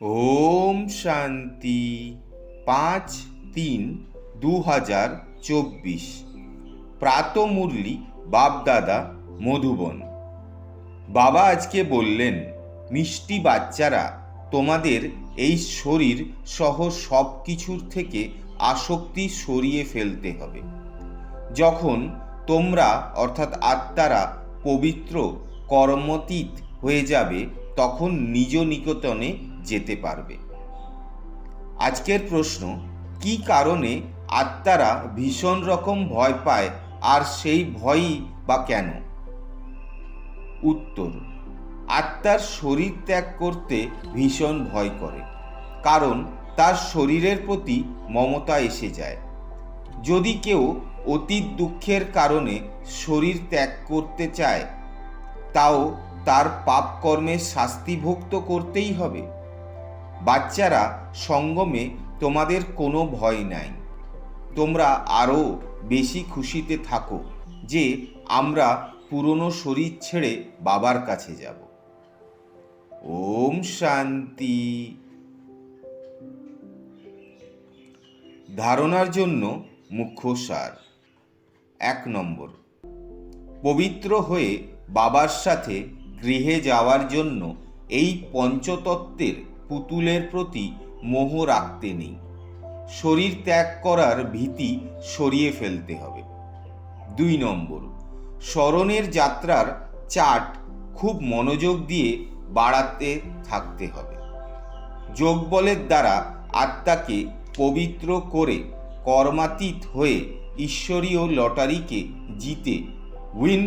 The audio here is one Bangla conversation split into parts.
ওম শান্তি। 5-3-2024 প্রাতঃমুরলি বাপদাদা মধুবন। বাবা আজকে বললেন, মিষ্টি বাচ্চারা, তোমাদের এই শরীর সহ সব কিছুর থেকে আসক্তি সরিয়ে ফেলতে হবে। যখন তোমরা অর্থাৎ আত্মারা পবিত্র কর্মতীত হয়ে যাবে, তখন নিজ নিকটনে যেতে পারবে। আজকের প্রশ্ন, কি কারণে আত্মারা ভীষণ রকম ভয় পায়, আর সেই ভয়ই বা কেন? উত্তর, আত্মার শরীর ত্যাগ করতে ভীষণ ভয় করে, কারণ তার শরীরের প্রতি মমতা এসে যায়। যদি কেউ অতীত দুঃখের কারণে শরীর ত্যাগ করতে চায়, তাও তার পাপ কর্মের শাস্তি ভোগ তো করতেই হবে। বাচ্চারা, সঙ্গমে তোমাদের কোনো ভয় নাই। তোমরা আরও বেশি খুশিতে থাকো যে আমরা পুরনো শরীর ছেড়ে বাবার কাছে যাব। ওম শান্তি। ধারণার জন্য মুখ্য সার। 1 নম্বর, পবিত্র হয়ে বাবার সাথে গৃহে যাওয়ার জন্য এই পঞ্চতত্ত্বের পুতুলের প্রতি মোহ রাখতে নেই। শরীর ত্যাগ করার ভীতি সরিয়ে ফেলতে হবে। 2 নম্বর, স্মরণের যাত্রার চার্ট খুব মনোযোগ দিয়ে বাড়াতে থাকতে হবে। যোগবলের দ্বারা আত্মাকে পবিত্র করে কর্মাতীত হয়ে ঈশ্বরীয় লটারিকে জিতে উইন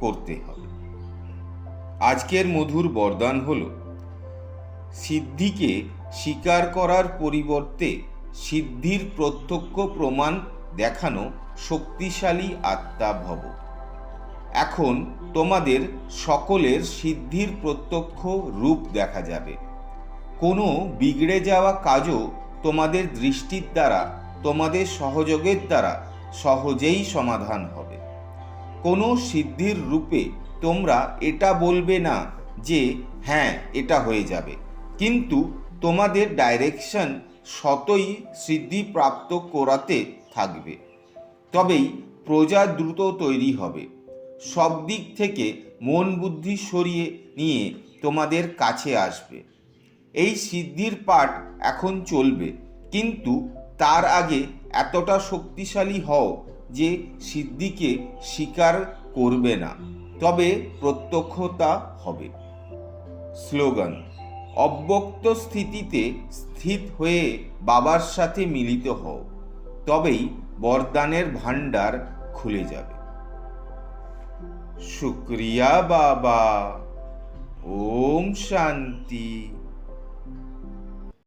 করতে হবে। আজকের মধুর বরদান হল, সিদ্ধিকে স্বীকার করার পরিবর্তে সিদ্ধির প্রত্যক্ষ প্রমাণ দেখানো শক্তিশালী আত্মা ভব। এখন তোমাদের সকলের সিদ্ধির প্রত্যক্ষ রূপ দেখা যাবে। কোনো বিগড়ে যাওয়া কাজও তোমাদের দৃষ্টির দ্বারা, তোমাদের সহযোগের দ্বারা সহজেই সমাধান হবে। কোনো সিদ্ধির রূপে তোমরা এটা বলবে না যে হ্যাঁ এটা হয়ে যাবে, কিন্তু তোমাদের ডাইরেকশন স্বতই সিদ্ধি প্রাপ্ত করাতে থাকবে। তবেই প্রজা দ্রুত তৈরি হবে। সব দিক থেকে মন বুদ্ধি সরিয়ে নিয়ে তোমাদের কাছে আসবে। এই সিদ্ধির পাঠ এখন চলবে, কিন্তু তার আগে এতটা শক্তিশালী হও যে সিদ্ধিকে স্বীকার করবে না, তবে প্রত্যক্ষতা হবে। স্লোগান, অব্যক্ত স্থিতিতে স্থিত হয়ে বাবার সাথে মিলিত হও, তবেই বরদানের ভান্ডার খুলে যাবে। শুক্রিয়া বাবা। ওম শান্তি।